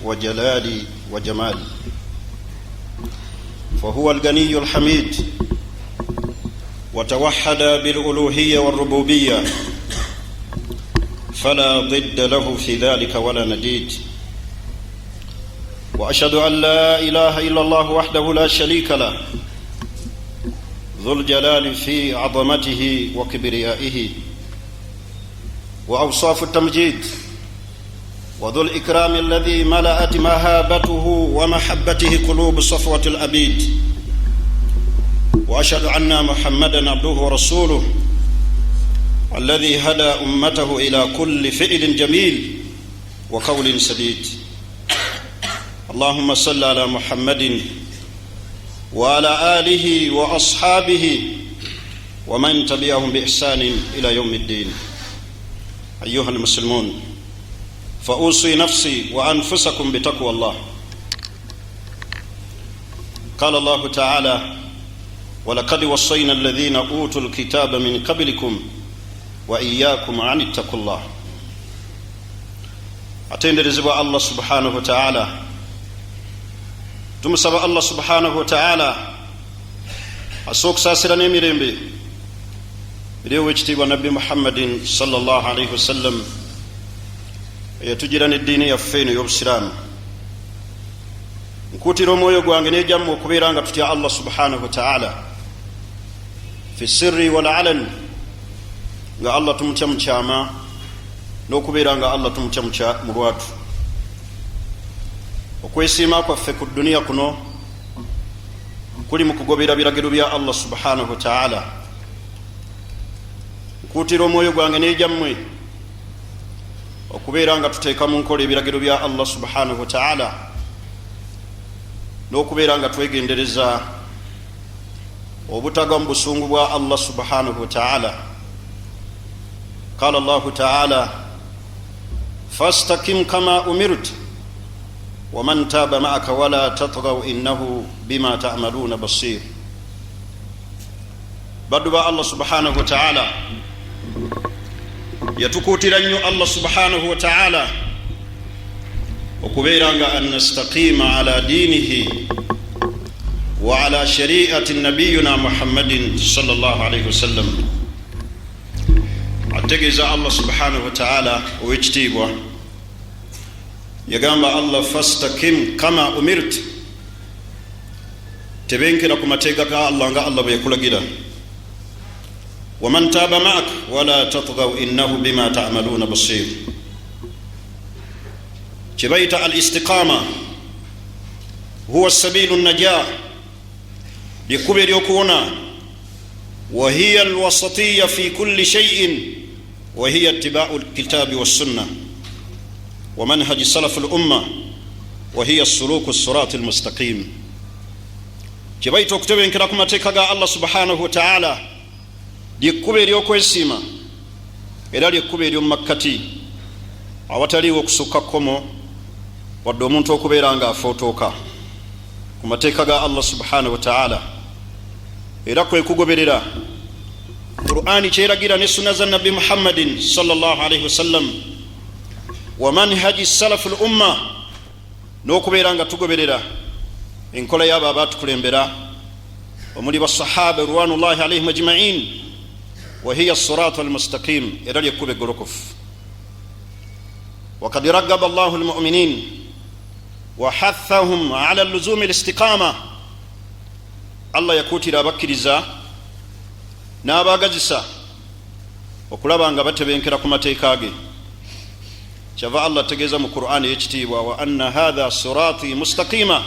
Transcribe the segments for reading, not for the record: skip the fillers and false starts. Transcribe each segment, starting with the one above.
وجلال وجمال، فهو الغني الحميد، وتوحد بالألوهية والربوبية، فلا ضد له في ذلك ولا نديد. وأشهد أن لا إله إلا الله وحده لا شريك له، ذو الجلال في عظمته وكبريائه، وأوصاف التمجيد، وذو الإكرام الذي ملأت مهابته ومحبته قلوب صفوة الأبيد. وأشهد أن محمدًا عبده ورسوله الذي هدى أمته إلى كل فعل جميل وقول سديد. اللهم صل على محمد وعلى آله وأصحابه ومن تبعهم بإحسان إلى يوم الدين. أيها المسلمون، فأوصي نفسي وأنفسكم بتقوى الله. قال الله تعالى: ولقد وصينا الذين أوتوا الكتاب من قبلكم وإياكم أن اتقوا الله. atenderezebwa Allah subhanahu wa ta'ala, tumusaba Allah subhanahu wa ta'ala asookusasira n'emirembe eriwo ekitiibwa nabbi Muhammadin sallallahu alayhi wasallam eyatugira n'eddiini yaffe eno y'obusiraamu. Nkuutira omwoyo gwange n'ejjammwe okubeera nga tutya Allah subhanahu wa ta'ala fi sirri wal alan, nga Allah tumutya mu kyama n'okubeera nga Allah tumutya mu lwatu. Okwesiima kwaffe ku duniya kuno kuli mu kugobera biragiro bya Allah subhanahu wa ta'ala. Nkuutira omwoyo gwange n'ejjammwe okubeera nga tuteeka mu nkola ebiragiro bya Allah subhanahu wa ta'ala, n'okubeera nga twegendereza obutagwa mu busungu bwa Allah subhanahu wa ta'ala. Qala Allahu ta'ala: fastaqim kama umirta wa man taba ma'aka wala tatghaw innahu bima ta'maluna basir. Baddu ba Allah subhanahu wa ta'ala yatukuutira nnyo Allah subhanahu wa ta'ala okubeera nga an nastaqima ala dinihi wa ala shari'ati nabiyina Muhammadin sallallahu alayhi wasallam. Ategeeza Allah subhanahu wa ta'ala ow'ekitiibwa yagamba Allah: fastaqim kama umirta, tebenkera ku mateeka ga Allah nga Allah bwe yakulagira. wa man taaba ma'aka wala tatghaw innahu bima ta'maluna basir. kyebayita al istiqama huwa sabilu najah, lyekkubo ery'okuwona. wa hiya al wasatiyya fi kulli shay'in wa hiya ittiba'u al kitabi was sunnah wa manhaj salaf al umma wa hiya as-suluku as-sirat al mustaqim. kyebayita okutebenkera ku mateeka ga Allah subhanahu wa ta'ala lyekkubo ery'okwesiima, era lyekkubo ery'omu makkati awataliwo okusukka kkomo wadde omuntu okubeera nga afootooka ku mateeka ga Allah subhanahu wa ta'ala. Era kwe kugoberera Qur'ani kyeragira ne sunna za nabbi Muhammadin sallallahu alayhi wasallam wa manhaji salaf al umma, n'okubeera nga tugoberera enkola y'abo abaatukulembera omuli basahaba ridwanullahi alayhim ajma'in, wa hiya as-siratu al-mustaqim, era lyekkubo eggolokofu. وقد رغب الله المؤمنين وحثهم على اللزوم الاستقامة. Allah yakuutira abakkiriza n'abaagazisa okulaba nga batebenkera ku mateeka ge. Kyava Allah ategeeza mu Qur'ani ey'ekitiibwa: wa anna hadha sirati mustaqima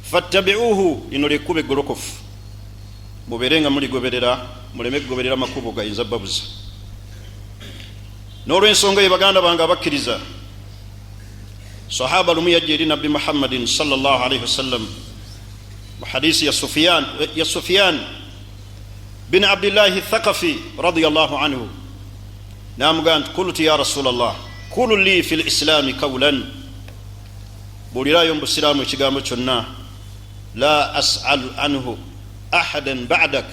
fattabi'uhu, lino lyekkubo eggolokofu, mubeere nga muligoberera, muleme kugoberera makubo gayinza babuza. N'olw'ensonga ye baganda bange abakkiriza, sahaba lumu yajja eri nabbi Muhammadin sallallahu alayhi wasallam mu hadisi ya Sufyan bin Abdillahi Thaqafi radiyallahu anhu, n'amugamba nti: qultu ya rasulallah qulu li fi lislami qawlan, buulirayo mu busiraamu ekigambo kyonna, la as'alu anhu ahadan ba'dak,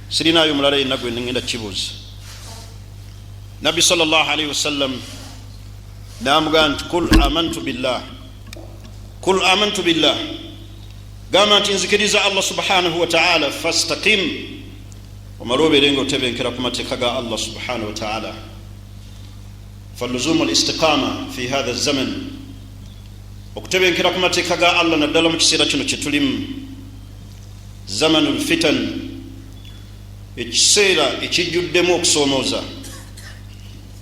sirinayo mulala yenna gwe ngenda kibuuza. Nabbi sallallahu alayhi wasallam n'amugamba nti: qul amantu billah kul amantu billah, gamba nti nzikiriza Allah subhanahu wa ta'ala, fastaqim, omalobere nga otebenkera ku mateeka ga Allah subhanahu wa ta'ala. فاللزوم الاستقامة في هذا الزمن okutebenkera ku mateeka ga Allah naddala mu kiseera kino kye tulimu, zamanul fitan, ekiseera ekijjuddemu okusoomooza,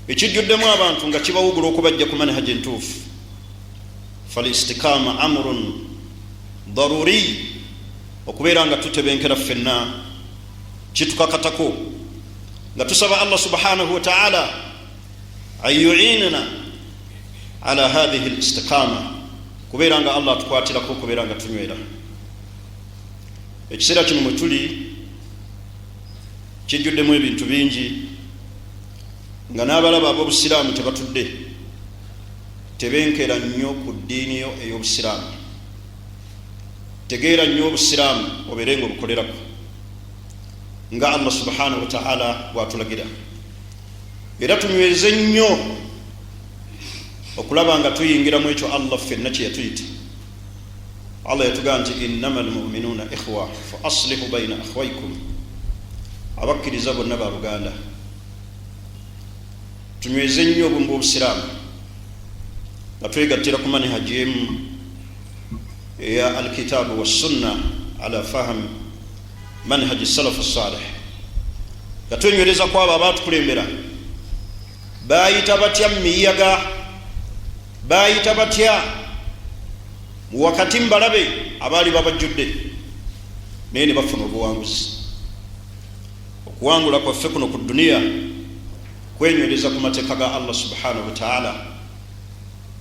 ekijjuddemu abantu nga kibawugula okubajja ku manhaji entuufu. falistikama amrun daruri, okubeera nga tutebenkera ffenna kitukakatako, nga tusaba Allah subhanahu wa ta'ala an yu'inana ala hadhihi al-istiqama, kubeera nga Allah tukwatirako okubeera nga tunywera. Ekiseera kino mwe tuli kijjuddemu ebintu bingi, nga n'abalaba ab'obusiraamu tebatudde, tebenkera nnyo ku ddiini yo ey'obusiraamu. Tegeera nnyo obusiraamu obeere nga obukolerako nga Allah subhanahu wa ta'ala bw'atulagira, era tunyweze nnyo okulaba nga tuyingira mu ekyo Allah ffenna kye yatuyita. Allah yatugamba nti innamal mu'minuna ikhwa fa aslihu bayna akhwaykum, abakkiriza bonna baluganda. Tunyweze nnyo obumu bw'obusiraamu nga twegattira ku manhaji emu eya alkitaabu wassunna ala faham manhaji salafu salih, nga twenywereza ku abo abaatukulembera. Baayita batya miyaga, baayita batya wakati mbalabe abaali babajjudde, naye ne bafuna obuwanguzi. Okuwangula kwaffe kuno ku duniya kwenywereza ku mateeka ga Allah subhanahu wa ta'ala,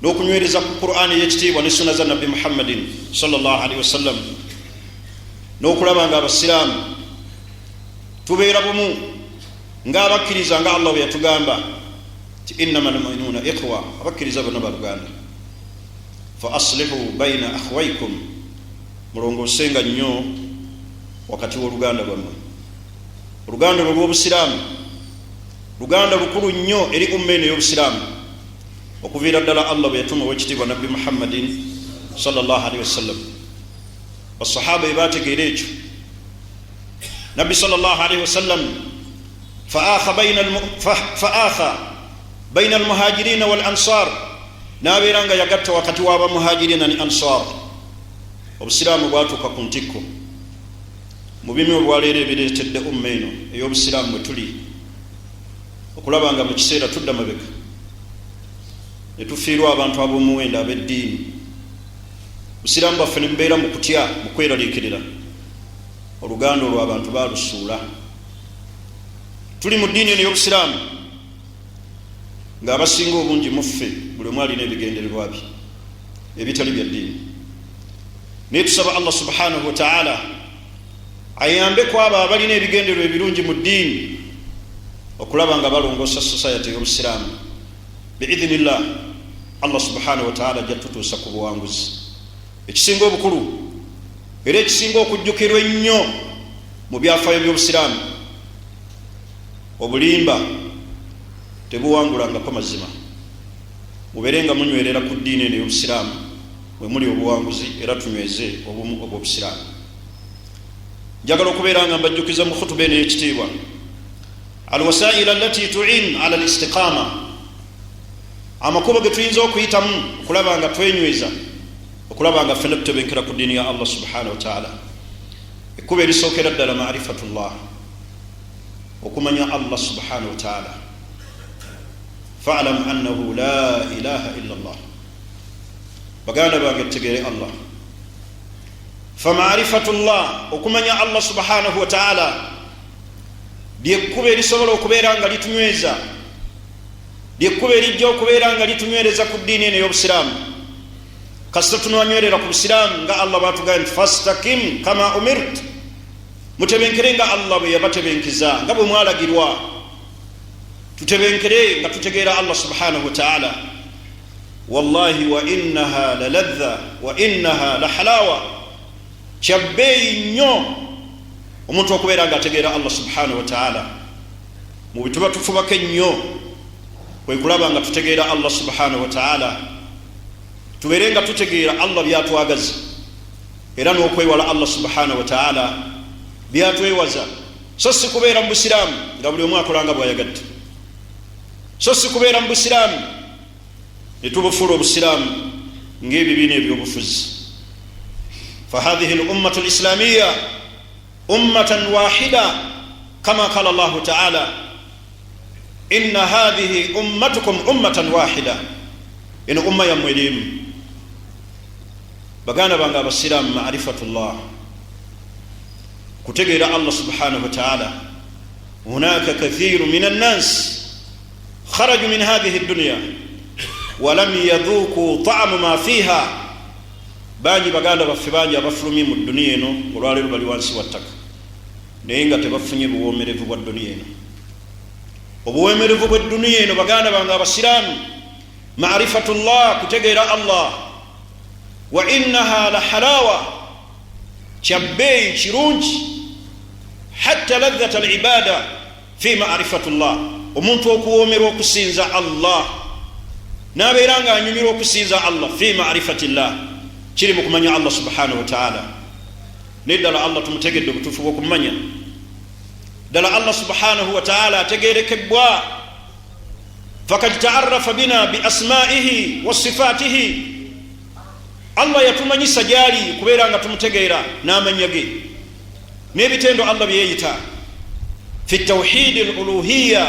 n'okunywereza ku Qur'ani y'ekitiibwa ne sunna za Nabbi Muhammadin sallallahu alaihi wasallam, n'okulaba nga abasiraamu tubeera bumu ng'abakkiriza nga Allah bwe yatugamba nti innamal mu'minuna ikhwa, abakkiriza bonna baluganda. fa aslihu bayna akhwaykum, mulongoosenga nnyo wakati w'oluganda lwammwe. Oluganda lw'obusiraamu luganda lukulu nnyo eri umma eno ey'obusiraamu, okuviira ddala Allah bwe yatuma ow'ekitiibwa Nabbi Muhammadin sallallahu alaihi wasallam. Basahaba bwe baategeera ekyo, Nabbi sallallahu alaihi wasallam fa'akha bayna almuhajirina wal ansar, n'abeera nga yagatta wakati w'abamuhajirina ne ansar. Obusiraamu bwatuuka ku ntikko mu bimu olwaleero ebireetedde umma eno ey'obusiraamu mwe tuli okulaba nga mu kiseera tudda mabega ne tufiirwa abantu ab'omuwendo ab'eddiini. Busiraamu bwaffe ne mubeera mu kutya, mu kweraliikirira. Oluganda olwo abantu baalusuula. Tuli mu ddiini eno y'obusiraamu ng'abasinga obungi muffe buli omu alina ebigendererwa bye ebitali bya ddiini. Naye tusaba Allah subhanahu wa ta'ala ayambe ku abo abalina ebigendererwa ebirungi mu ddiini okulaba nga balongoosa society y'obusiraamu. Biidhnillah, Allah subhanahu wa ta'ala ajja tutuusa ku buwanguzi. Ekisinga obukulu era ekisinga okujjukirwa ennyo mu byafaayo by'obusiraamu, obulimba tebuwangulangako mazima. Mubeere nga munywerera ku ddiini eno y'obusiraamu bwe muli obuwanguzi, era tunyweze obumu obw'obusiraamu. Njagala okubeera nga mbajjukiza mu khutuba eno y'ekitiibwa alwasaila allati tu'in ala alistiqama, amakubo ge tuyinza okuyitamu okulaba nga twenyweza, okulaba nga ffenna tutebenkera ku ddiini ya Allah subhanahu wa ta'ala. Ekkubo erisookera ddala ma'rifatullah, okumanya Allah subhanahu wa ta'ala. fa'lam annahu la ilaha illa Allah, baganda bange tutegeere Allah. fama'rifatullah, okumanya Allah subhanahu wa ta'ala lyekkubo erisobola okubeera nga litunyweza, lyekkubo erijja okubeera nga litunywereza ku ddiini eno ey'obusiraamu. kasita tunanywerera ku busiraamu nga Allah bw'atugamba nti fastaqim kama umirt, mutebenkere nga Allah bwe yabatebenkiza, nga bwe mwalagirwa. Tutebenkere nga tutegeera Allah subhanahu wa ta'ala. Wallahi wa innaha la ladha wa innaha la halawa, kyabbeeyi nnyo omuntu okubeera nga ategeera Allah subhanahu wa ta'ala. Mu bituba tufubako ennyo kwe kulaba nga tutegeera Allah subhanahu wa ta'ala, tuberenga tutegeera Allah byatwagaza era n'okwewala Allah subhanahu wa ta'ala byatwewaza. So si kubeera mu busiraamu nga buli omu akolanga bw'ayagadde, so si kubeera mu busiraamu ne tubufuula obusiraamu ng'ebibiina ebyobufuzi. فهذه الأمة الإسلامية أمة واحدة كما قال الله تعالى إن هذه أمتكم أمة واحدة. إن أمة يموليم بغانا بانغا بالسلام معرفة الله كتغير الله سبحانه وتعالى. هناك كثير من الناس خرجوا من هذه الدنيا ولم يذوقوا طعم ما فيها. bangi baganda baffe bangi abafulumye mu dduniya eno olwaleero bali wansi wa ttaka naye nga tebafunye buwoomerevu bwa dduniya eno. obuwoomerevu bw'edduniya eno baganda bange abasiraamu maarifatullah, kutegeera Allah. wa innaha la halawa, kyabbeeyi kirungi. hatta ladhata alibada fi maarifatullah, omuntu okuwoomerwa okusinza Allah n'abeera nga anyumirwa okusinza Allah fi maarifatillah, kiri mu kumanya Allah subhanahu wa ta'ala. Neddala Allah tumutegedde obutuufu bw'okumanya. Ddala Allah subhanahu wa ta'ala ategeerekebbwa. fakad ta'arrafa bina bi asma'ihi wa sifatihi. Allah yatumanyisa gyali kubeera nga tumutegeera n'amanya ge n'ebitendo Allah bye yeeyita fi tawhid al-uluhiyya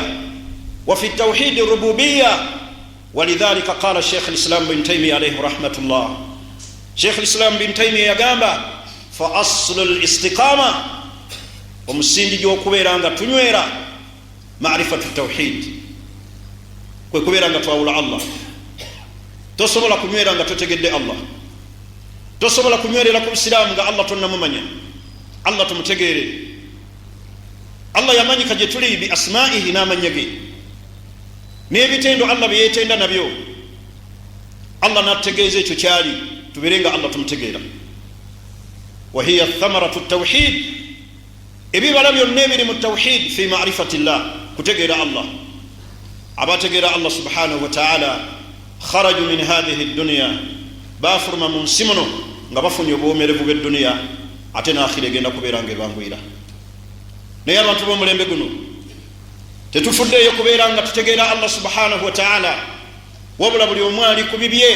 wa fi tawhid ar-rububiyya. ولذلك قال الشيخ الإسلام بن تيمية عليه رحمة الله. شيخ الإسلام بن تيمية يقام فأصل الاستقامة ومسيندي جو كبيرانغا تنويرا معرفة التوحيد. كبيرانغا تواول الله تصبر لكم كبيرانغا تتجد الله تصبر لكم كبيرانغا لكم السلام الله تنممنيا الله تمتجيري الله يماني كجتولي بأسمائه نامن يجي nebitendo Allah byetenda nabyo. Allah nategeeze ekyo kyali tubirenga Allah tumutegeera. wa hiya thamaratu at-tawhid, ebibala byonna ebiri mu tawhid fi ma'rifatillah, kutegeera Allah. abategeera Allah subhanahu wa ta'ala kharaju min hadhihi ad-dunya, bafuruma mu nsi muno nga bafunye obuwomerevu bw'edduniya, ate n'akhira egenda kubeera ng'ebangwira. naye abantu b'omulembe guno tetufuddeeyo kubeera nga tutegeera Allah subhanahu wa ta'ala, wabula buli omu ali ku bibye.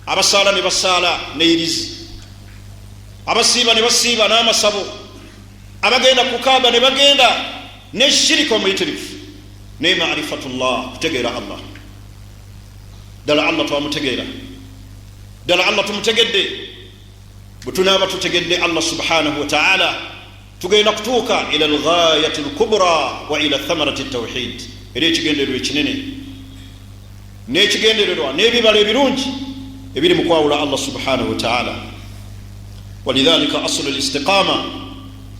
abasaala ne basaala n'erizi, abasiiba ne basiiba n'amasabo, abagenda ku Kaaba ne bagenda n'eshirika omuyitirivu. naye maarifatullah, kutegeera Allah. ddala Allah twamutegeera, ddala Allah tumutegedde. bwe tunaaba tutegedde Allah subhanahu wa ta'ala tugenda kutuuka ila al-ghayati al-kubra wa ila thamarati at-tawhid. era ekigendererwa ekinene n'ekigendererwa n'ebibala ebirungi ebiri mu kwawula Allah subhanahu wa ta'ala. walidhalika aslu al-istiqama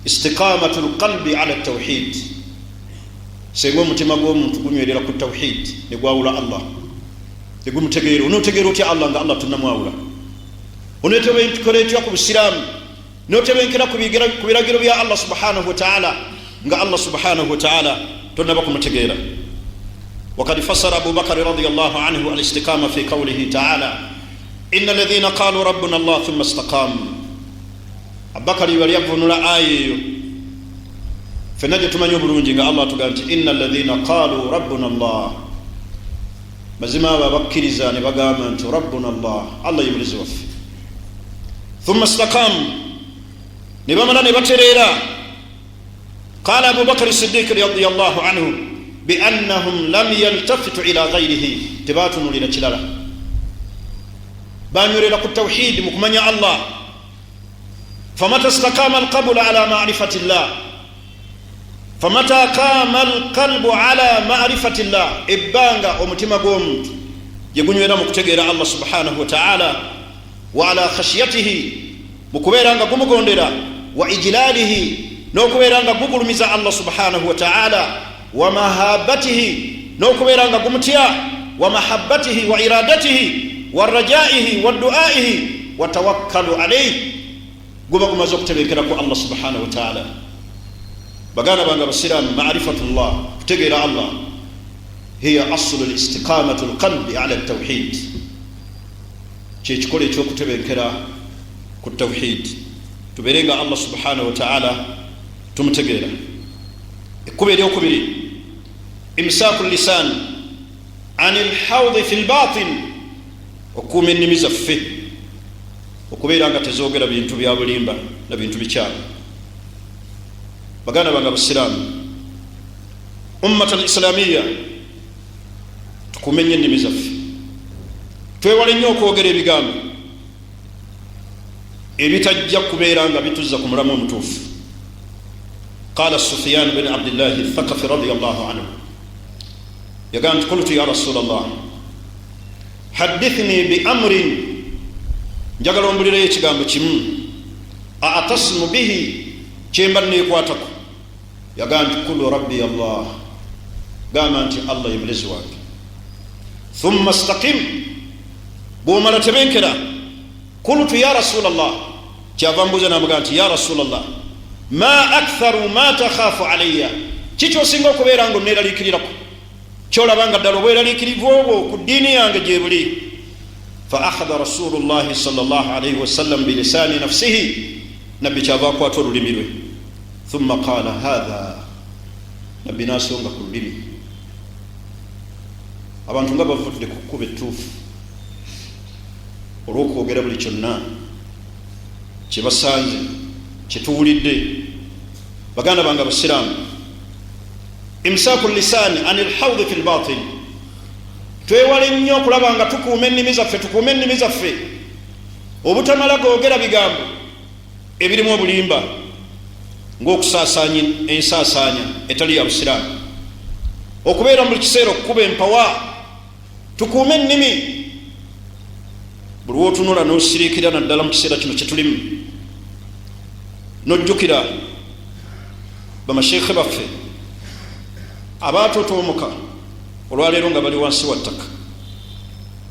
istiqamatu al-qalbi ala at-tawhid. senga omutima gw'omuntu gunywerera ku tawhid ne gwawula Allah, ne gumutegeera. onootegeera otya Allah nga Allah tunnamwawula? oneetebenkikola etya ku busiraamu notebenkera ku biragiro bya Allah subhanahu wa ta'ala nga Allah subhanahu wa ta'ala tonnaba kumutegeera. وقد فسر أبو بكر رضي الله عنه الاستقامة في قوله تعالى إن الذين قالوا ربنا الله ثم استقاموا. أبو بكر يبنون الآية فنجد من يبرونجي الله تقول إن الذين قالوا ربنا الله مزما ببكر زاني بقامنت ربنا الله الله يبرز وف ثم استقام نبمنا نبتريرا. قال أبو بكر الصديق رضي الله عنه بأنهم لم يلتفتوا إلى غيره تباتوا لنا تلالا بانيوري لك التوحيد مكمنيا الله. فمتى استقام القلب على معرفة الله فمتى قام القلب على معرفة الله إبانغا ومتما قومت يقولون ينام كتغير الله سبحانه وتعالى وعلى خشيته مكبيرانغا قمقوندرا وإجلاله نوكبيرانغا قبرمز الله سبحانه وتعالى ومهابته نوكبيرانغا قمتيا ومحبته وإرادته والرجائه والدعائه وتوكل عليه قمقما زوكتبكرك الله سبحانه وتعالى. بقانا بانغا بسيران معرفة الله تغير الله هي أصل الاستقامة القلب على التوحيد. kyekikola ekyokutebenkera ku tawhid, tubeerenga Allah subhanahu wa ta'ala tumutegeera. Ekkubo eryokubiri, imsaaku lisan an alhawdi fi lbatin, okuuma ennimi zaffe okubeera nga tezoogera bintu bya bulimba na bintu bikyamu. Baganda bange abasiraamu, ummata al-islamiyya, tukuume nnyo ennimi zaffe, twewale nnyo okwogera ebigambo ebitajja kubeera nga bituzza ku mulamu omutuufu. Qala Sufyan bin Abdillah al-Thaqafi radiyallahu anhu, yagamba, qultu ya Rasulallah haddithni bi amrin, njagala ombulirayo ekigambo kimu, atasmu bihi, kyemba neekwatako. Yagamba nti kulu rabbi Allah, gamba nti Allah ye mulezi wange. Thumma istaqim, bwomala tebenkera. Qultu ya Rasulallah, kyava mbuuza namugamba nti ya Rasulallah ma aktharu ma takhafu alayya, kikyosinga okubeera nga oneeraliikirirako, kyolabanga ddala obweraliikirivu obwo ku ddiini yange gye buli. Fa akhadha Rasulullahi sallallahu alayhi wasallam bilisani nafsihi, nabbi kyava akwata olulimi lwe. Thumma qala hadha, nabbi nasonga ku lulimi. Abantu nga bavudde ku kkuba ettuufu olw'okwogera buli kyonna kye basanze, kye tuwulidde. Baganda bange abasiraamu, imsaaku lisaani an alhawdi fi lbatin, twewale nnyo okulaba nga tukuuma ennimi zaffe, tukuuma ennimi zaffe obutamala googera bigambo ebirimu obulimba, ng'okusaasaanya ensaasaanya etali ya busiraamu, okubeera mu buli kiseera okukuba empawa. Tukuume ennimi, buli wootunula n'osiriikira naddala mu kiseera kino kye tulimu, n'ojjukira bamasheekhe baffe abaatotoomoka olwaleero nga bali wansi wa ttaka,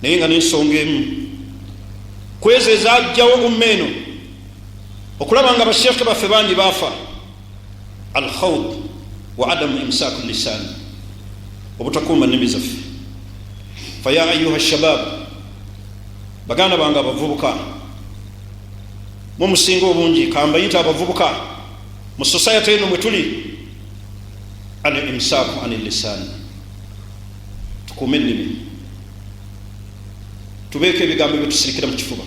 naye nga n'ensonga emu kwezo ezajjawo umma eno okulaba nga basheekhe baffe bangi baafa, alkhawd wa adamu imsaaku lisan, obutakuuma nnimi zaffe. Faya ayuha shabab, baganda bange abavubuka, mumusinga obungi kambayita abavubuka mu society eno mwe tuli, al imsaaku an lisan, tukuume ennimi, tubeeko ebigambo byetusirikira mu kifuba.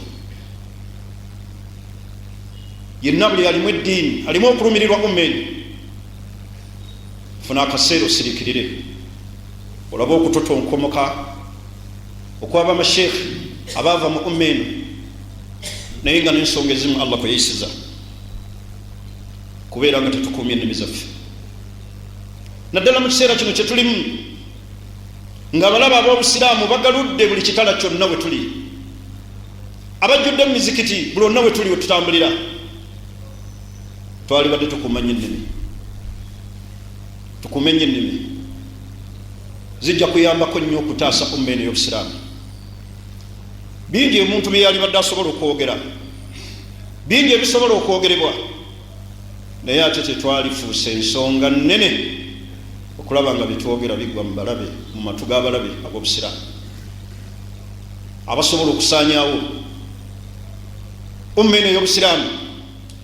Yenna buli alimu eddiini, alimu okulumirirwa umma eno, funa akaseera osiriikirire, olabe okutotonkomoka okwaba amasheekhe abaava mu umma eno, naye nga n'ensonga ezimu Allah kwe yeyisiza, kubeera nga tetukuumye ennimi zaffe. Naddala mu kiseera kino kye tulimu nga abalaba ab'obusiraamu bagaludde buli kitala kyonna we tuli, abajjudde mu mizikiti buli onna we tuli we tutambulira, twali badde tukuuma nnyo ennimi. Tukuume nnyo ennimi, zijja kuyambako nnyo okutaasa umma eno y'obusiraamu. Bingi omuntu bye yali badde asobola okwogera, bingi ebisobola okwogerebwa, naye ate tetwalifuusa ensonga nnene okulaba nga bitwogera biggwa mu balabe, mu matu g'abalabe ab'obusiraamu abasobola okusaanyaawo umma eno ey'obusiraamu,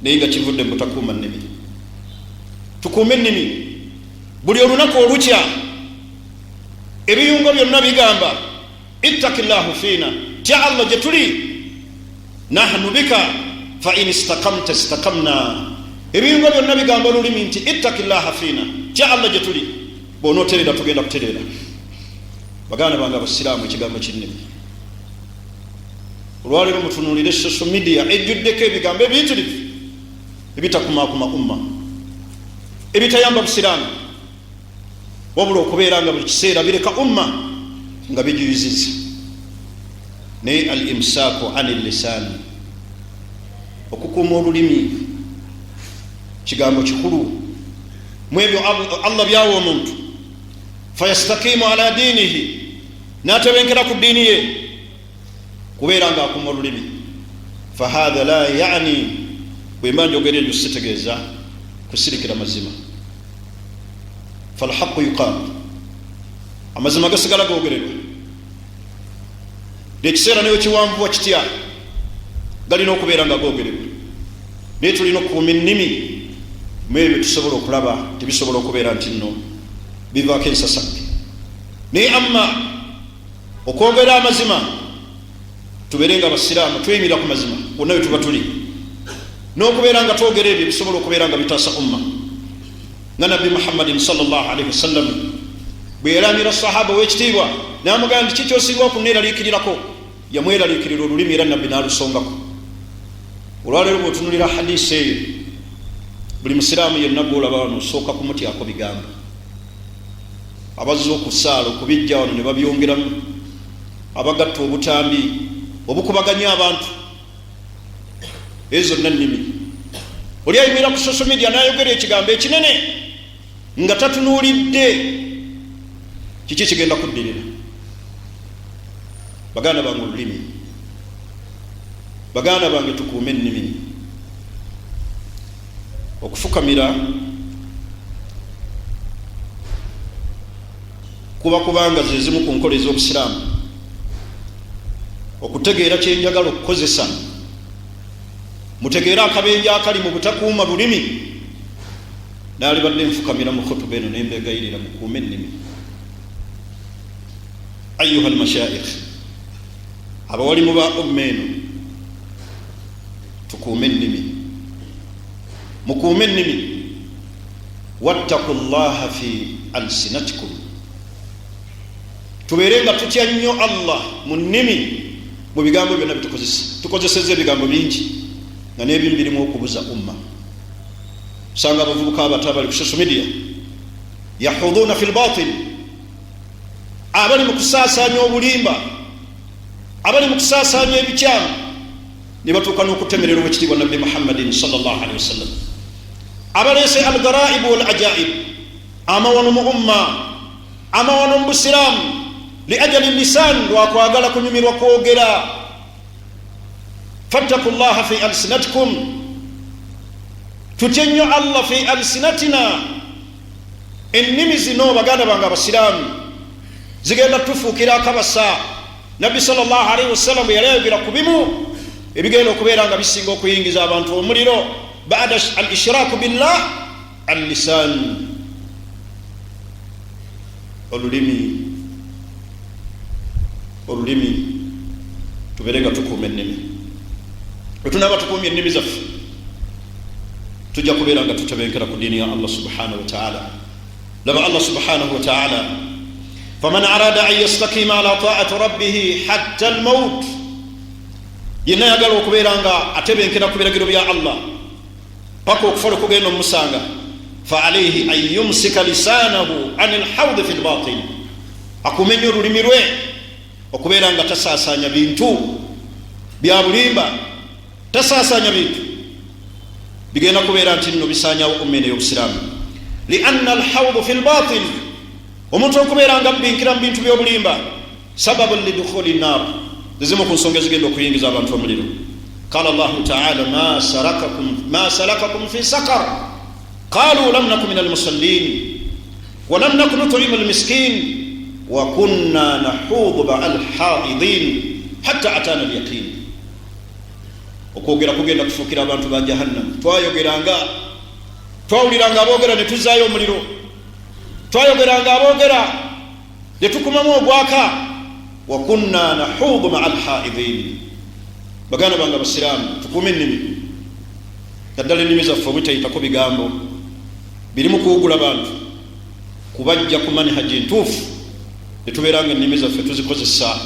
naye nga kivudde mu butakuuma nnimi. Tukuume ennimi, buli olunaku olukya ebiyungo byonna bigamba ittakillahu fiina, tya Allah gye tuli, nahnu bika fa in istaqamta istaqamna. Ebiyungo byonna bigamba olulimi nti ittakillaha fiina, tya Allah gye tuli, bw'onooterera tugenda kutereera. Baganda bange abasiraamu, ekigambo kinnimi. Olwaleero mutunuulire social media ejjuddeko ebigambo ebiyitirivu ebitakumaakuma umma, ebitayamba busiraamu, wabula okubeera nga buli kiseera bireka umma nga bijuyizizza. Naye al imsaaku an lisaani, okukuuma olulimi, kigambo kikulu mu ebyo Allah byawa omuntu. Fayastakimu ala diinihi, n'atebenkera ku ddiini ye, kubeera nga akuuma olulimi. Fahadha la yaani, bwe mba njogera ebyo sitegeeza kusirikira mazima. Falhaqu yuqaal, amazima gasigala googerebwa. ekiseera nayo kiwanvu wakitya galina okubeera nga googerebwa naye tulina okukuuma ennimi mu ebyo tusobola okulaba tebisobola okubeera nti nno bivaako ensasagge naye amma okwogera amazima tubeere nga basiraamu tweyimira ku mazima wonna we tuba tuli n'okubeera nga twogera ebyo bisobola okubeera nga bitaasa umma nga nabbi muhammadin sallallahu alaihi wasallam bwe yalamira sahaba w'ekitiibwa n'amugamba nti kikyosinga okunneeraliikirirako yamweraliikirira olulimi era nabbi n'alusongako olwaleero bw'otunulira hadisi eyo buli musiraamu yenna gwolaba wano osooka kumutyako bigambo abazza okusaala okubijja wano ne babyongeramu abagatta obutambi obukubaganya abantu ezo zonna nnimi oli ayimira ku social media n'ayogera ekigambo ekinene nga tatunuulidde kiki kigenda kuddirira baganda bange olulimi baganda bange tukuume ennimi okufukamira kubanga ze zimu ku nkola ez'obusiraamu okutegeera kyenjagala okukozesa mutegeera akabenje akali mu butakuuma lulimi naali badde nfukamira mu khutuba eno nembegayirira mukuume ennimi ayuha almashaikh abawali mu ba umma eno tukuume ennimi mukuume ennimi wattaku llaha fi alsinatikum tubeere nga tutya nnyo allah mu nnimi mu bigambo byonna tukozeseza ebigambo bingi nga n'ebimu birimu okubuza umma usanga abavubuka abato abali ku social media yahuduuna fi lbatil abali mu kusaasaanya obulimba abali mu kusaasaanya ebikyamu ne batuuka n'okutemerera obwekitiibwa nabbi muhammadin sallallahu alaihi wasallam abaleese algaraibu wal ajaib amawano mu umma amawano mu busiraamu li ajali lisan lwakwagala kunyumirwa kwogera fattaku llaha fi alsinatikum tutye nnyo allah fi alsinatina ennimi zino baganda bange abasiraamu zigenda tufuukira akabasa nabbi sallallahu alaihi wasallam bwe yali ayogera ku bimu ebigenda okubeera nga bisinga okuyingiza abantu omuliro baada al ishraaku billah al lisan olulimi tubeere nga tukuuma ennimi bwe tunaaba tukuumye ennimi zaffe tujja kubeera nga tutebenkera ku diini ya allah subhanahu wa ta'ala laba allah subhanahu wa ta'ala faman arada an yastakima ala ta'ati rabbihi hatta almaut yenna yagala okubeera nga atebenkera ku biragiro bya allah paka okufa okugenda omumusanga fa alayhi an yumsika lisanahu an alhawdi fi lbatil akumenya olulimi lwe okubeera nga tasaasaanya bintu bya bulimba tasaasaanya bintu bigenda kubeera nti nno bisaanyawo ummene y'obusiraamu lianna alhawdu fi lbatil omuntu okubeera nga binkira mu bintu by'obulimba sababun lidukhuli nnar zizimu ku nsonga ezigenda okuyingiza abantu omuliro qala allahu taala ma salakakum fi sakar qalu lam naku min almusallin wa lam naku nut'imu almiskin wa kunna nahudu ma'a alhaidin hatta atana alyaqin okwogera kugenda kufuukira abantu ba jahannam twawuliranga aboogera ne tuzaayo omuliro twayogeranga aboogera ne tukumamu ogwaka wa kunna nahudu ma'a alhaidin baganda bange abasiraamu tukuume ennimi naddala ennimi zaffe obutayitako bigambo birimu kuwugula bantu kubajja ku manhaji entuufu ne tubeera nga ennimi zaffe tuzikozesa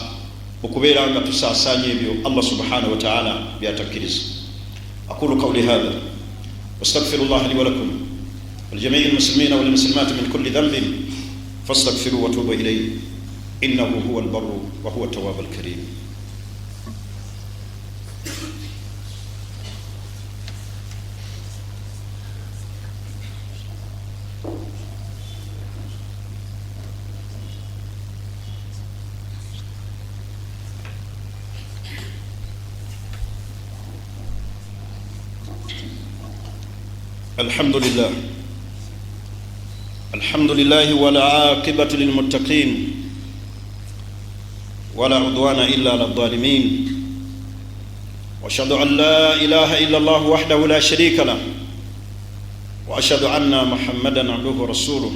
okubeera nga tusaasaanya ebyo allah subhanahu wa ta'ala byatakkiriza aqulu qawli hadha wastaghfiru llaha li wa lakum waljamii almuslimina walmuslimati min kulli dhanbin fastaghfiru wa tubu ilayhi innahu huwa albarru wa huwa at-tawwab al-karim الحمد لله والعاقبة للمتقين ولا عدوان إلا على الظالمين وأشهد أن لا إله إلا الله وحده لا شريك له وأشهد أن محمدا عبده ورسوله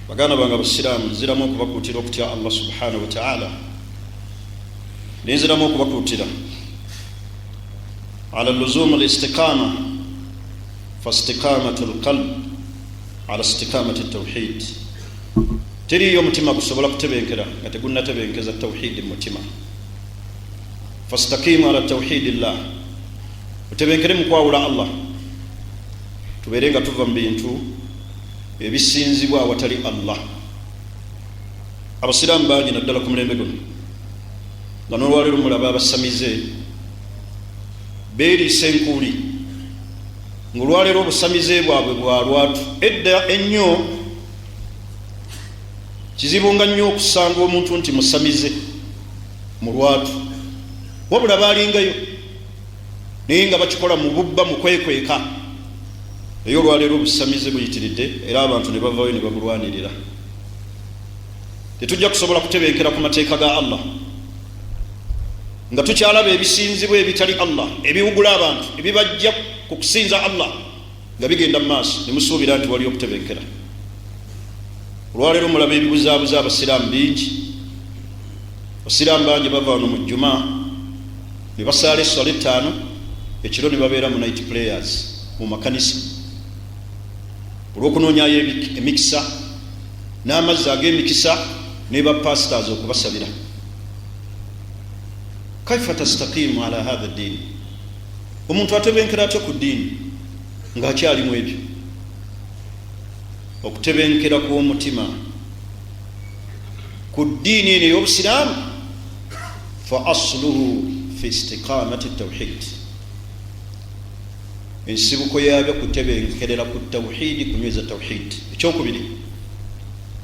bagana banga abasiraamu nziramu okubakuutira okutya Allah subhanahu wa ta'ala nziramu okubakuutira ala luzum al-istiqama fastiqamatu al-qalb ala istiqamati at-tawhid teriyo mutima gusobola kutebenkera nga tegunnatebenkeza tawhid mu mutima fastaqimu ala tawhidillah utebenkere mu kwawula Allah tuberenga tuva mu bintu ebisinzibwa awatali Allah abasiraamu bangi naddala ku mulembe guno nga n'olwaleero mulaba abasamize beeriisa enkuuli ng'olwaleero obusamize bwabwe bwa lwatu edda ennyo kizibu nga nnyo okusanga omuntu nti musamize mu lwatu wabula baalingayo naye nga bakikola mu bubba mu kwekweka eyo olwaleero obusamize buyitiridde era abantu ne bavaayo ne babulwanirira tetujja kusobola kutebenkera ku mateeka ga Allah nga tukyalaba ebisinzibwa ebitali Allah ebiwugula abantu ebibajja ku kusinza Allah nga bigenda mu maaso ne musuubira nti waliyo okutebenkera olwaleero mulaba ebibuzaabuza abasiraamu bingi abasiraamu bangi bava wano mu jjuma ne basaala esswala ettaano ekiro ne babeera mu night prayers mu makanisa olw'okunoonyayo emikisa n'amazzi ag'emikisa ne bapastors okubasabira kaifa tastaqimu ala hadha ad-din omuntu atebenkera atya ku ddiini ng'akyalimu ebyo okutebenkera kw'omutima ku ddiini eno ey'obusiraamu fa asluhu fi istiqamati at-tawhid ensibuko yabyo kutebenkerera ku tawhidi kunyweza tawhid ekyokubiri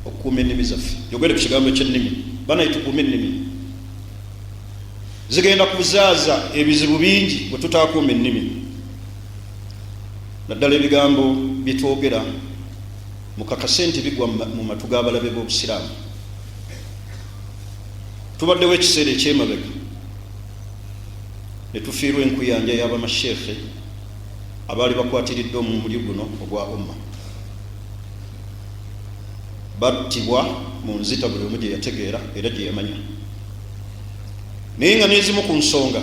okukuuma ennimi zaffe yogere ku kigambo ky'ennimi bana tukuuma ennimi zigenda kuzaaza ebizibu bingi bwe tutaakuuma ennimi naddala ebigambo byetwogera mukakase nti bigwa mu matu g'abalabe b'obusiraamu tubaddewo ekiseera ekyemabega ne tufiirwa enkuyanja y'abamasheekhe abaali bakwatiridde omumuli guno ogwa umma battibwa mu nzita buli omu gye yategeera era gye yamanya naye nga n'ezimu ku nsonga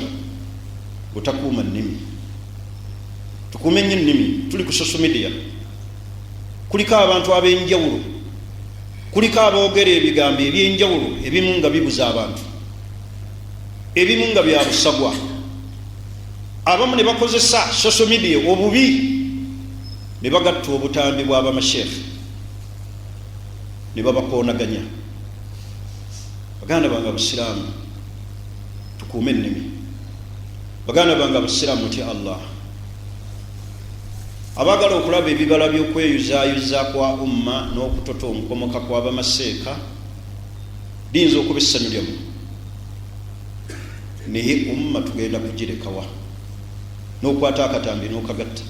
butakuuma nnimi tukuume nnyo ennimi tuli ku social media kuliko abantu ab'enjawulo kuliko aboogera ebigambo eby'enjawulo ebimu nga bibuza abantu ebimu nga bya busagwa abamu ne bakozesa social media obubi ne bagatta obutambi bw'abamasheekhe ne babakoonaganya baganda bange abasiraamu tukuume ennimi baganda bange abasiraamu mutya Allah abaagala okulaba ebibala by'okweyuzaayuza kwa umma n'okutota omukomoka kw'abamaseeka liyinza okuba essanyu lyamu naye umma tugenda kugirekawa n'okwata akatambi n'okagatta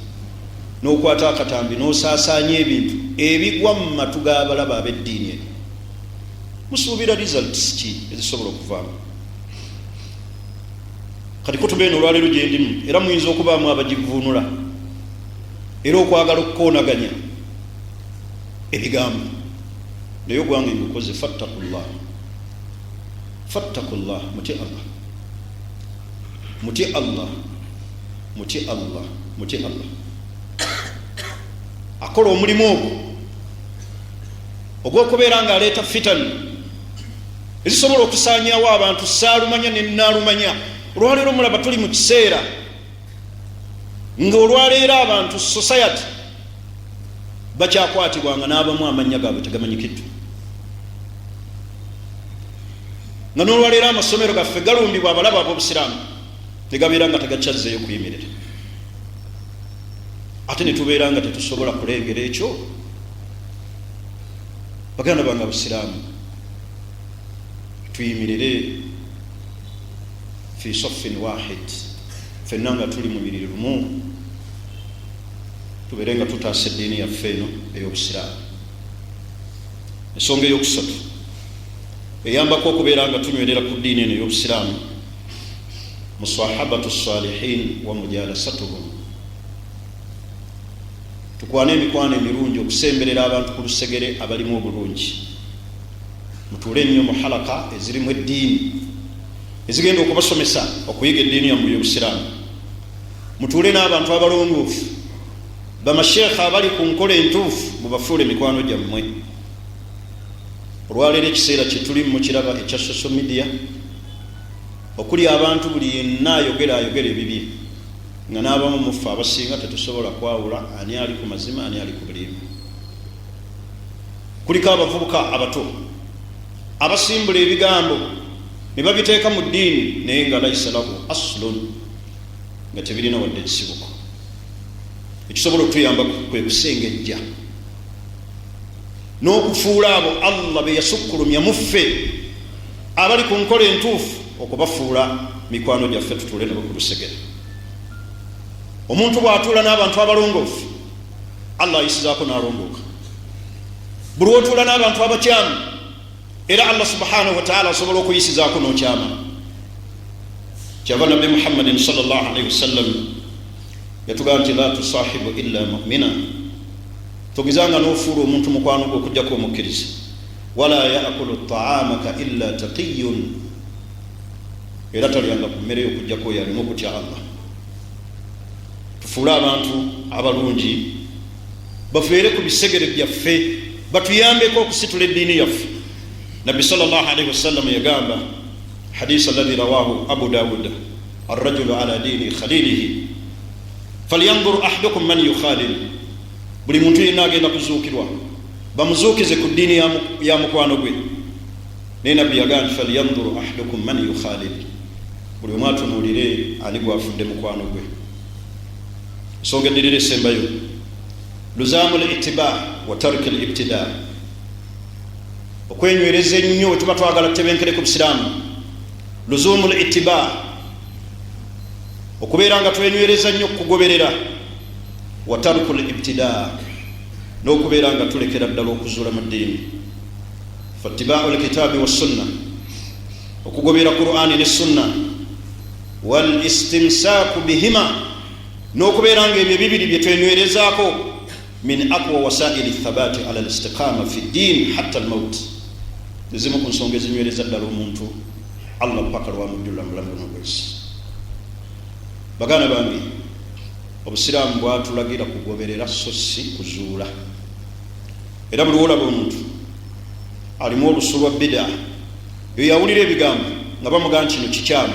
n'okwata akatambi n'osaasaanya ebintu ebigwa mu matu g'abalaba ab'eddiini eno musuubira results ki ezisobola okuvaamu kati kutubeeno olwaleero gye ndimu era muyinza okubaamu abagivuunula era okwagala okukoonaganya ebigambo naye ogwange ngukoze fattakullah mutye Allah mutye Allah mutye Allah mutye Allah akola omulimu ogwo ogw'okubeera ng'aleeta fitan ezisobola okusaanyaawo abantu saalumanya ne naalumanya olwaleero mulaba tuli mu kiseera ng'olwaleero abantu society bakyakwatibwanga n'abamu amannya gaabwe tegamanyikiddwa nga n'olwaleero amasomero gaffe galumbibwa abalaba ab'obusiraamu tegabeera nga tegakyazzeeyo kuyimirira ate ne tubeera nga tetusobola kulengera ekyo baganda bange abasiraamu tuyimirire fi soffin wahid ffenna nga tuli mu mubiri lumu tubeere nga tutaasa eddiini yaffe eno ey'obusiraamu ensonga eyokusatu eyambako okubeera nga tunywerera ku ddiini eno ey'obusiraamu musahabatu salihin wa mujalasatuhum, tukwane emikwano emirungi okusemberera abantu ku lusegere abalimu obulungi. Mutuule nnyo mu halaka ezirimu eddiini ezigenda okubasomesa okuyiga eddiini yammwe ey'obusiraamu. Mutuule n'abantu abalongoofu, bamasheekha abali ku nkola entuufu, mubafuule mikwano gyammwe. Olwaleero ekiseera kye tulimu mu kiraba ekya social media, okuli abantu buli yenna ayogera ebibi, nga n'abamu mufe abasinga tetusobola kwawula ani ali ku mazima ani ali ku bulimba. Kuliko abavubuka abato abasimbula ebigambo ne babiteeka mu ddiini naye nga layisa lahu aslun, nga tebirina wadde ekisibuko. Ekisobola okutuyamba kwe kusengejja n'okufuula abo Allah be yasukkulumya muffe abali ku nkola entuufu, okubafuula mikwano gyaffe tutuule nabo ku lusegere. Omuntu bw'atuula n'abantu abalongoofu, Allah ayisizaako n'alongooka. Buli wotuula n'abantu abakyamu, era Allah subhanahu wa ta'ala asobola okuyisizaako n'okyama. Kyava Nabbi Muhammadin sallallahu alayhi wasallam yatugamba nti la tusahibu illa mu'mina, togezanga n'ofuula omuntu mukwano gwe okugyako omukkiriza. Wala yaakulu ta'amaka illa taqiyun, era talyanga ku mmere y'okugyako oyo alimu okutya Allah. Tufuule abantu abalungi, bafeere ku bisegere byaffe, batuyambeko okusitula eddiini yaffe. Nabbi sallallahu alayhi wasallam yagamba, hadith alladhi rawahu Abu Dawud, arrajulu ala dini khalilihi falyanzur ahadukum man yukhalil. Buli muntu yenna agenda kuzuukirwa, bamuzuukize ku ddiini ya mukwano gwe. Naye Nabbi yagamba falyanzur ahadukum man yukhalil, buli omu atunuulire ani gwafudde mukwano gwe. Ensonga eddirira esembayo, luzaamu l-ittiba wa tarki l-ibtida, okwenywereza ennyo we tuba twagala tutebenkere ku busiraamu. Luzuumu l-ittiba, okubeera nga twenywereza nnyo okugoberera. Wa tarku l-ibtida, n'okubeera nga tulekera ddala okuzuula mu ddiini. Fattibaa'u l-kitaabi wa sunna, okugobera Qur'aani ne sunna. Wal istimsaaku bihima, n'okubeera nga ebyo bibiri bye twenywerezaako min aqwa wasaili thabati ala al-istiqama fi ddin hatta al-maut. Ezimu ku nsonga ezinywereza ddala omuntu Allah mpaka lwamujjula mulamu n'obwesi. Baganda bange, obusiraamu bwatulagira kugoberera so si kuzuula. Era buli wolaba omuntu alimu olusu lwa bida, yo yawulira ebigambo nga bamugamba kino kikyamu,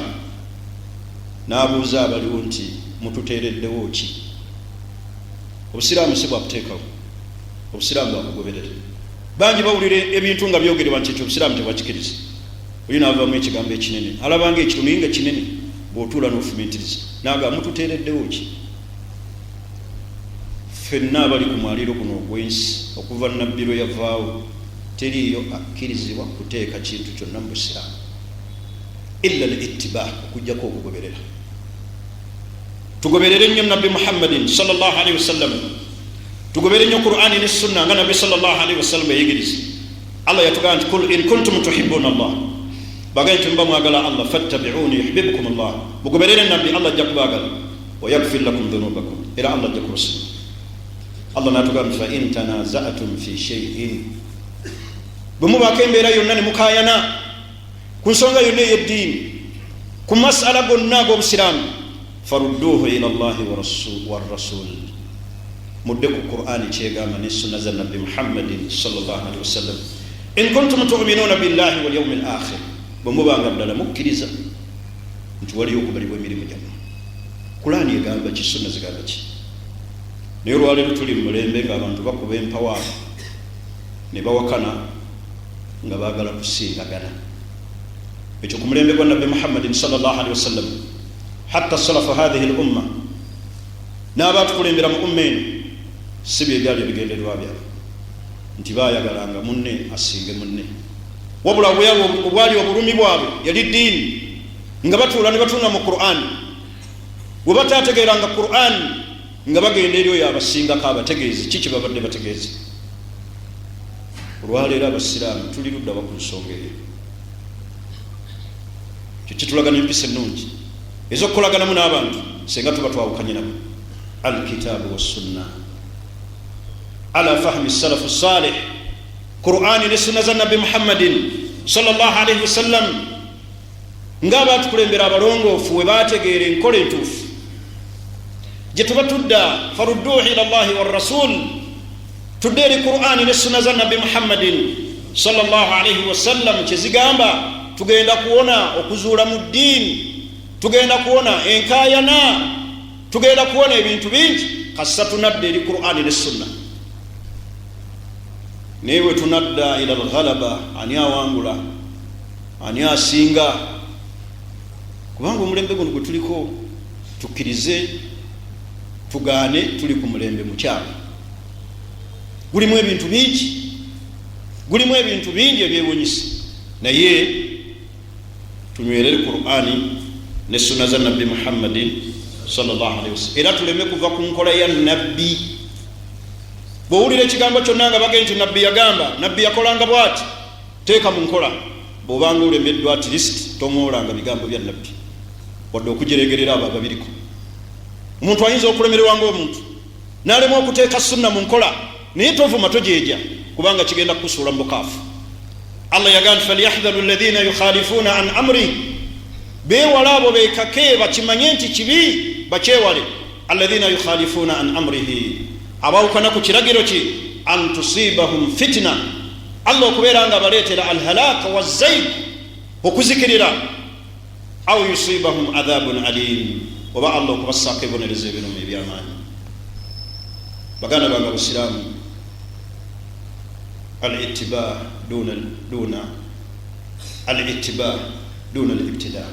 n'abuuza abaliwo nti mututeereddewo ki? Obusiraamu si bwakuteekawo, obusiraamu bwakugoberera. Bangi bawulira ebintu nga byogerebwa nti ekyo obusiraamu tebakikiriza. Oyo n'avaamu ekigambo ekinene, alabanga ekiro naye nga kinene, bw'otuula n'ofumiitiriza n'agamba mututeereddewo ki? Ffenna abali ku mwaliiro guno ogw'ensi, okuva Nabbi lwe yavaawo, teriiyo akkirizibwa kuteeka kintu kyonna mu busiraamu illa al-ittiba, okuggyako okugoberera. Tugoberere nnyo Nabbi Muhammadin sallallahu alayhi wasallam, tugobere nnyo Qur'aani ne sunna nga Nabbi sallallahu alayhi wasallam yayigiriza. Allah yatugamba nti kul in kuntum tuhibbuna Allah, bagamba nti mba mwagala Allah, fattabi'uni yuhibbukum Allah, mugoberere Nabbi Allah ajja kubaagala, wa yaghfir lakum dhunubakum, era Allah ajja kubasonyiwa. Allah n'atugamba fa in tanaza'tum fi shay'in, bwe mubaako embeera yonna ne mukaayana ku nsonga yonna ey'eddiini, ku masala gonna ag'obusiraamu, farudduhu ila Allahi wa rasul, mudde ku Qur'aani kyegamba ne sunna za Nabbi Muhammadin sallallahu alaihi wasallam. In kuntum tu'minuna billahi wal yawmil akhir, bwe mubanga ddala mukkiriza nti waliyo okubalibwa emirimu gyammwe. Qur'aani egamba ki, sunna zigamba ki? Naye olwaleero tuli mu mulembe ng'abantu bakuba empawa ne bawakana nga baagala kusiingagana. Ekyo ku mulembe gwa Nabbi Muhammadin sallallahu alaihi wasallam, hatta salafu hadhihi al-umma, n'abaatukulembera mu umma eno si bye byali ebigendererwa byabwe nti baayagalanga munne asinge munne, wabula obwali obulumi bwabwe yali ddiini, nga batuula ne batunga mu Qur'aani. Bwe bataategeeranga Qur'aani nga bagenda eri oyo abasingako abategeezi, kiki babadde bategeeza. Olwaleero abasiraamu tuli ludda ku nsonga eyo. kitulagana empisa ennungi ez'okukolaganamu n'abantu senga tuba twawukanye nabo. Alkitaabu wassunna ala fahmi salafu salih, Qur'ani ne sunna za Nabbi Muhammadin sallallahu alayhi wasallam ng'abaatukulembera abalongoofu we baategeera enkola entuufu gye tuba tudda. Farudduhu ila Allahi wa rasul, tudde eri Qur'ani ne sunna za Nabbi Muhammadin sallallahu alayhi wasallam kye zigamba. Tugenda kuwona okuzuula mu ddiini, tugenda kuwona enkaayana, tugenda kuwona ebintu bingi kassa tunadda eri Qur'ani ne sunna. Naye bwe tunadda ila alghalaba, ani awangula, ani asinga? Kubanga omulembe guno gwe tuliko tukkirize tugaane, tuli ku mulembe mukyalo, gulimu ebintu bingi, gulimu ebintu bingi ebyewunyisa. Naye tunywerere Qur'ani ne sunna za Nabbi Muhammadin sallallahu alayhi wasallam, era tuleme kuva ku nkola ya nabbi. Bw'owulira ekigambo kyonna nga bagenda nti nabbi yagamba, nabbi yakolanga bw'ati, teeka mu nkola. Bw'obanga olemeddwa at least toŋoolanga bigambo bya nabbi wadde okujeregerera abo ababiriko. Omuntu ayinza okulemererwa ng'omuntu n'alema okuteeka sunna mu nkola, naye tovuma tojeeja, kubanga kigenda kukusuula mu bukaafu. Allah yagamba falyahdharu alladhina yukhalifuna an amri, beewala abo beekake bakimanye nti kibi bakyewale. Alladhina yukhalifuna an amrihi, abawukana ku kiragiro ki, an tusibahum fitna, Allah okubeera nga baleetera alhalaka wazzaib, okuzikirira, aw yusibahum adhabun alim, oba Allah okubassaako ebibonerezo ebiruma ebyamaanyi. Baganda bange Busiraamu, al-ittiba duna al-ittiba duna al-ibtida.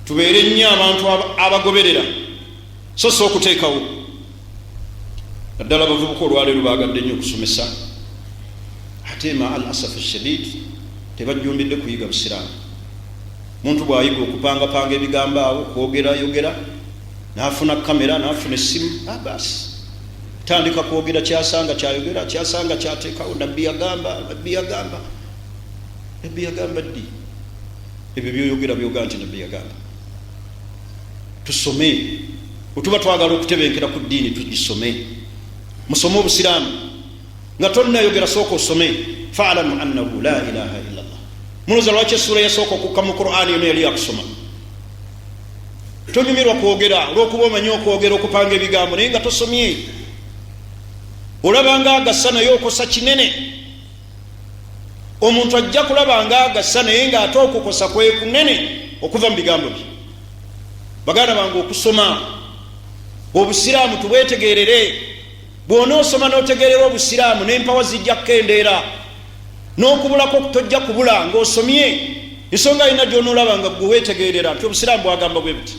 Tubeere nnyo abantu abagoberera so si okuteekawo. Naddala abavubuka olwaleero baagadde nnyo okusomesa, ate ma al asafu shadid tebajjumbidde kuyiga Busiraamu. Muntu bw'ayiga okupangapanga ebigambo awo, kwogera n'afuna kamera n'afuna essimu, basi tandika kwogera kyasanga kyayogera, kyasanga kyateekawo. Nabbi yagamba, nabbi yagamba, nabbi yagamba ddi? Ebyo byoyogera byoga nti nabbi yagamba. Tusome, bwetuba twagala okutebenkera ku ddiini tugisome. Musome Obusiraamu nga tonnayogera, sooka osome. Fa'lamu annahu la ilaha illa Allah. Munoza lwaki essula yasooka okukka mu Qur'ani yonna yali yakusoma. Tonyumirwa kwogera olw'okuba omanyi okwogera, okupanga ebigambo naye nga tosomye. Olaba nga agassa naye okosa kinene. Omuntu ajja kulaba nga agassa naye ng'ate okukosa kwe kunene okuva mu bigambo bye. Baganda bange, okusoma Obusiraamu tubwetegerere. Bw'onoosoma n'otegerera Obusiraamu n'empawa zijja kukendeera, n'okubulako tojja kubula ng'osomye. Ensonga yina gy'onoolaba nga gwe weetegerera nti Obusiraamu bwagamba bwe buti.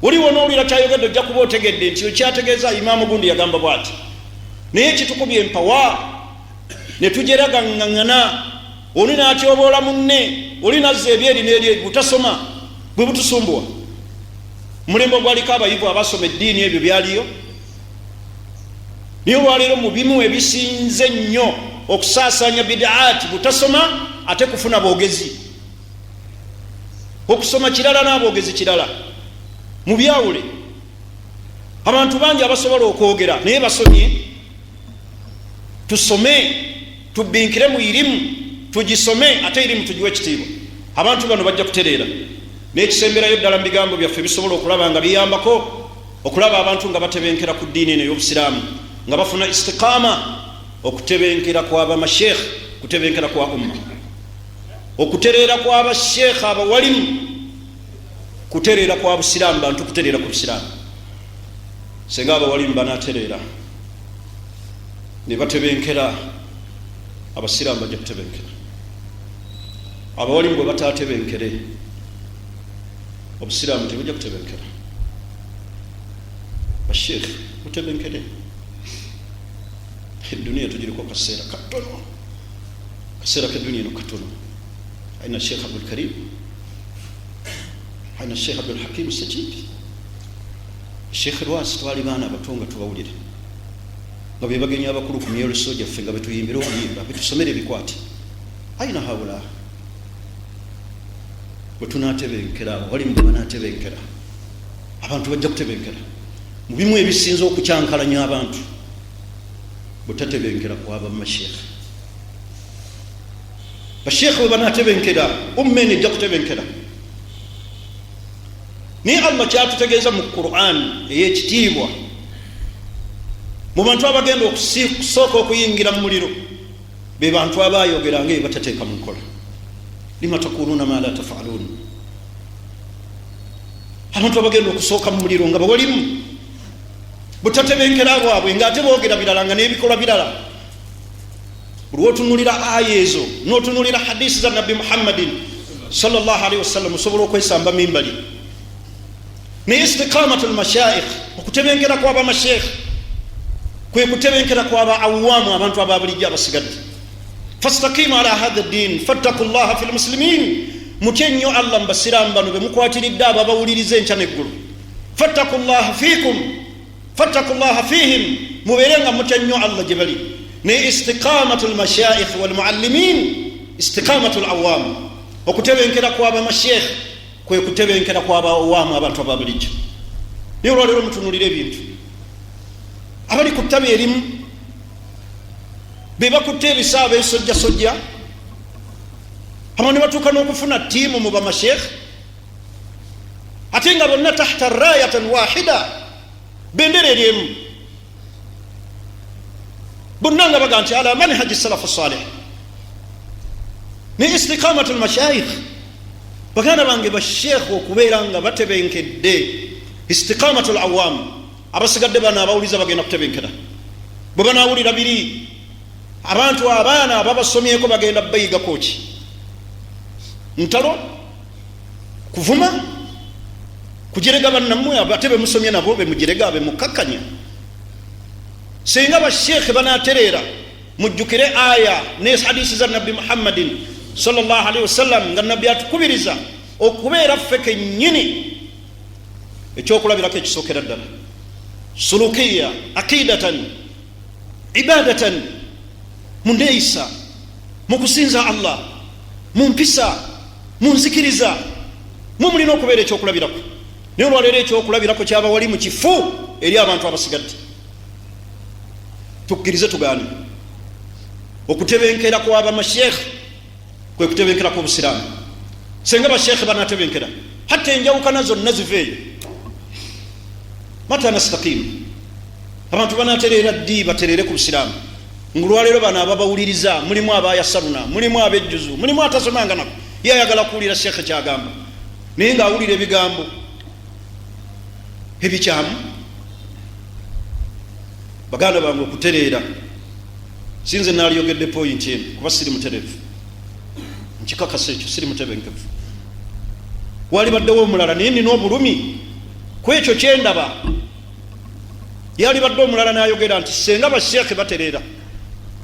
Oliwo n'owulira kyayogedde ojja kuba otegedde nti okyategeeza Imaamu gundi yagamba bw'ati. Naye kitukubye empawa ne tugeragaŋŋaŋŋana, oli n'atyoboola munne, oli n'azza ebyeri n'eryeri, butasoma bwe butusumbuwa. Mulembe ogwaliko abayivu abasoma eddiini ebyo byaliyo. Niyo olwaleero mu bimu ebisinze nnyo okusaasaanya bid'aati butasoma ate kufuna boogezi. Okusoma kirala n'aboogezi kirala. Mu byawule abantu bangi abasobola okwogera naye basomye. Tusome, tubbinkire mu irimu, tugisome ate irimu tugiwe ekitiibwa. Abantu bano bajja kutereera. N'ekisemberayo ddala mu bigambo byaffe bisobola okulaba nga biyambako okulaba abantu nga batebenkera ku ddiini eno ey'Obusiraamu, nga bafuna istiqaama, okutebenkera kw'abamashekh, kutebenkera kwa umma, okutereera kw'abashekh abawalimu, kutereera kwa Busiraamu, bantu kutereera ku Busiraamu. Senga abawalimu banaatereera ne batebenkera, Abasiraamu bajja kutebenkera. Abawalimu bwe bataatebenkere, Obusiraamu tebujja kutebenkera. Bashekh mutebenkere. Dunia tujiriko kaseera katono, kaseera k'edunia eno katono. Aina Sheikh Abdul Karim, aina Sheikh Abdul Hakim Sajidi, Sheikh Rwasi, twali baana abatonga tubawulire nga be bagenyi abakulu ku myeroso gyaffe nga betuyimbira obuyimba betusomera ebikwati. Aina hawula bwe tunaatebenkera abo wali mu banaatebenkera abantu bajja kutebenkera mu bimu ebisinza okukyankalanya abantu bwe tatebenkera kwaba masheekhe basheekhe bwe banaatebenkera ummeni ejja kutebenkera ni Allah kyatutegeeza mu Qur'an ey'ekitiibwa mu bantu abagenda okusooka okuyingira mu muliro be bantu abayogeranga ebyo batateeka mu nkola lima takuluna ma la tafalun abantu abagenda okusooka mu muliro nga bawalimu butatebenkera bwabwe ng'ate boogera birala nga n'ebikola birala olwotunulira aya ezo n'otunulira hadisi za nabbi Muhammadin sallallahu alaihi wasallam osobola okwesamba mimbali ne istiqamatul mashayikh okutebenkera kwaba masheikh kwe kutebenkera kwaba awamu abantu ababulijja abasigadde fastaqimu ala hadha ad-din fattaqullaha fil muslimin mutyenyo Allah mbasiramu bano be mukwatiridde ababawulirize enkya n'eggulu fattaqullaha fiikum fattaqullaha fihim muberenga mutyenyo Allah gye bali ne istiqamatul mashayikh wal muallimin istiqamatul awam okutebenkera kwaba masheikh kwe kutebenkera kwaba awamu abantu ababulijja niyo lwalero mutunulira ebintu abali ku ttabi erimu be bakutte ebisaaba ebisojjasojja abamu ne batuuka n'okufuna ttiimu mu bamasheekhe ate nga bonna tahta rayatan wahida bendera eryemu bonna nga baga nti ala manhaji salafu salih ne istiqamatul mashayikh baganda bange basheekhe okubeera nga batebenkedde istiqamatul awam abasigadde bano abawuliza bagenda kutebenkera bwe banaawulira biri abantu abaana ababasomyeko bagenda bayigako ki ntalo kuvuma kujerega bannammwe ate bemusomye nabo bemujerega bemukakkanya singa basheekhe banaatereera mujjukire aya ne hadisi za nabbi Muhammadin sallallahu alaihi wasallam nga nabbi atukubiriza okubeera ffe kennyini ekyokulabirako ekisookera ddala sulukiya aqidatan ibadatan mundeisa mukusinza Allah mumpisa munzikiriza mumulina okubeera ekyokulabirako naye olwaleero ekyokulabirako kyaba wali mu kifu eri abantu abasigadde tukkirize tugaane okutebenkera kwaba masheekhe kwe kutebenkera kw'obusiraamu senga basheekhe banaatebenkera hatta enjawukana zonna ziveeyo mata nastaqim abantu banaatereera ddi batereere ku busiraamu ngulwaleero bano ababawuliriza mulimu abayasaluna mulimu abejjuzu mulimu atasomanga nako ye ayagala kuwulira sheekhe kyagamba naye ng'awulira ebigambo ebikyamu baganda bange okutereera sinze naaliyogedde poyinti eno kuba siri mutereevu nkikakasa ekyo siri mutebenkevu wali baddewo omulala naye nina obulumi kwekyo kyendaba yali badde omulala n'ayogera nti senga basheekhe batereera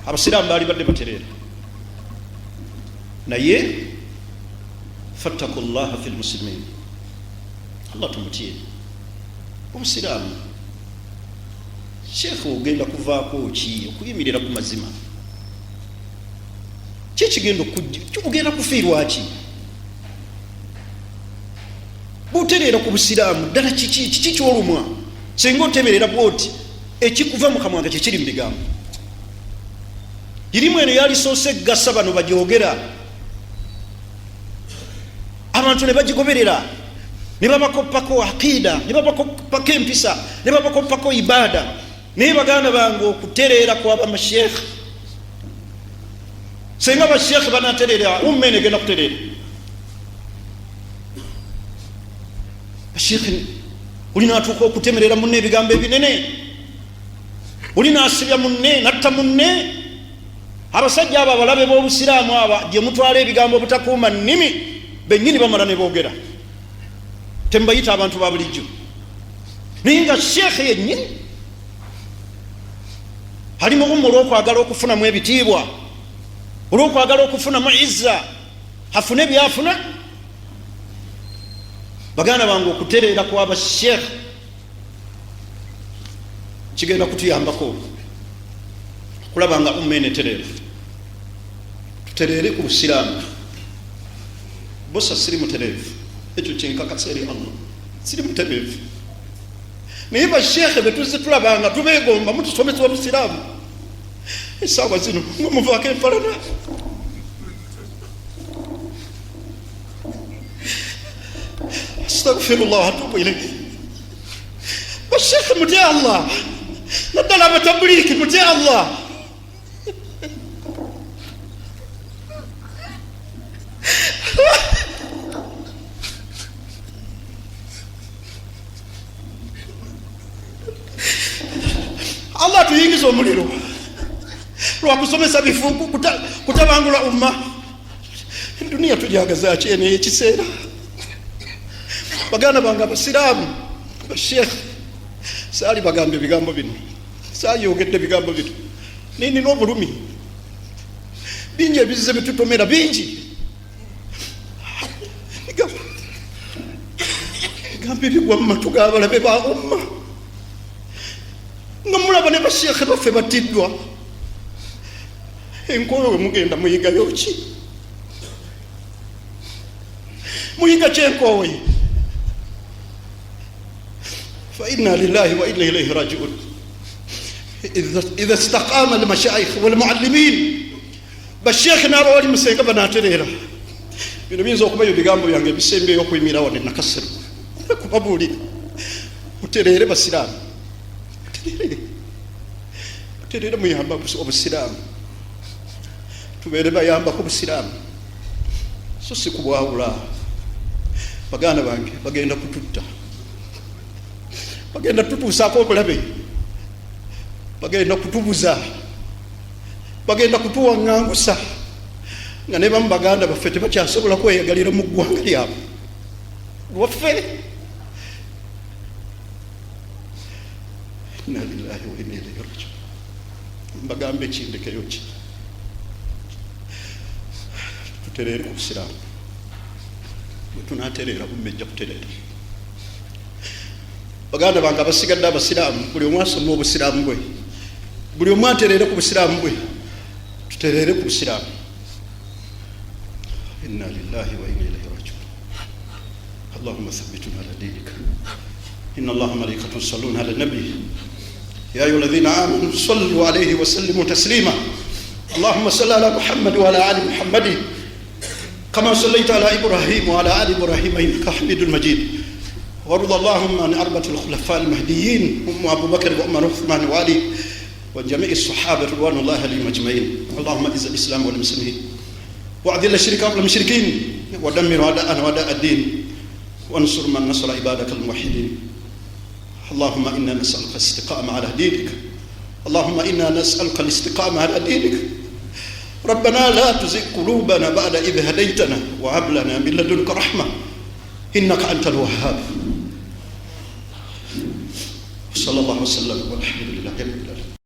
abasiraamu baali badde batereera naye fattakullaha fil muslimin Allah tumutye obusiraamu sheekhe ogenda kuvaako ki okuyimirira ku mazima kyekigenda okugenda kufiirwa ki butereera ku busiraamu ddala kiki kyolumwa singa otemerera bwoti ekikuva mu kamwanga kyekiri mu bigambo irimu eno yalisoose eggasa bano bagyogera abantu ne bagigoberera ne babakoppako aqida ne babakoppako empisa ne babakoppako ibada naye baganda bange okutereera kwaba masheekhe senga basheekhe banaatereera ummene egenda kutereera basheekhe olina atuuka okutemerera munne ebigambo ebinene olina asibya munne natta munne abasajja abo abalabe b'obusiraamu aba gye mutwala ebigambo obutakuuma nnimi bennyini bamala ne boogera tembayita abantu ba bulijjo naye nga sheekhe yennyini ali mugumu olw'okwagala okufunamu ebitiibwa olw'okwagala okufunamu izza afune byafuna baganda bange okutereera kwaba sheekhe kigenda kutuyambako okulaba nga ummene tereera tutereere ku busiraamu bosa siri mutereevu ekyo kyenkakasa eri Allah siri mutereevu naye bashekhe betuzze tulabanga tubeegomba mutusomesa obusiraamu essaawa zino nga muvaako empalana astagfirullah atubu ilayhi bashekhe mutye Allah naddala abatabuliiki mutye Allah Allah tuyingiza omuliro lwakusomesa bifuuku kutabangula umma duniya tujagaza kyene ekiseera baganda bange abasiraamu bashekhe saali bagamba ebigambo bino saayogedde ebigambo bino nini n'obulumi bingi ebizize bitutomera bingi bigambo ebigwa mu matu g'abalabe ba umma nga mulaba ne bashekhe baffe batiddwa enkoowe mugenda muyigayo ki muyiga kyenkoowe fa inna lillahi wa inna ilayhi raji'un idha istaqama almashayikh walmuallimin bashekhe n'abo bali musenga banaatereera bino biyinza okubayo bigambo byange ebisembeyo okuyimirawo ne nakasiru kubabuulira mutereere basiraamu mutereere muyamba obusiraamu tubeere bayambako obusiraamu so si kubwawula baganda bange bagenda kututta bagenda tutuusaako obulabe bagenda kutubuza bagenda kutuwaŋŋangusa nga ne bamu baganda baffe tebakyasobola kweyagalira mu ggwanga lyabwe lwaffe inna lillahi wa inna ilayhi raji'un mbagambe ekindekeyo ki tutereere ku busiraamu bwe tunaatereera bummejja kutereera baganda bange abasigadde abasiraamu buli omu asoma obusiraamu bwe buli omu atereere ku busiraamu bwe tutereere ku busiraamu inna lillahi wa inna ilayhi raji'un allahumma thabbitna ala dinika inna allaha malaikatahu yusalluna ala nabi ya ayyuha alladhina amanu sallu alayhi wa sallimu taslima allahumma salli ala muhammad wa ala ali muhammad kama sallaita ala ibrahim wa ala ali ibrahim innaka hamidun majid وارض اللهم عن أربعة الخلفاء المهديين هم أبو بكر وعمر وعثمان وعلي وجميع الصحابة رضوان الله عليهم أجمعين اللهم أعز الإسلام والمسلمين وأذل الشرك والمشركين ودمر أعداءنا وأعداء الدين وانصر من نصر عبادك الموحدين اللهم إنا نسألك الاستقامة على دينك اللهم إنا نسألك الاستقامة على دينك ربنا لا تزغ قلوبنا بعد إذ هديتنا وهب لنا من لدنك رحمة إنك أنت الوهاب صلى الله وسلم والحمد لله رب العالمين.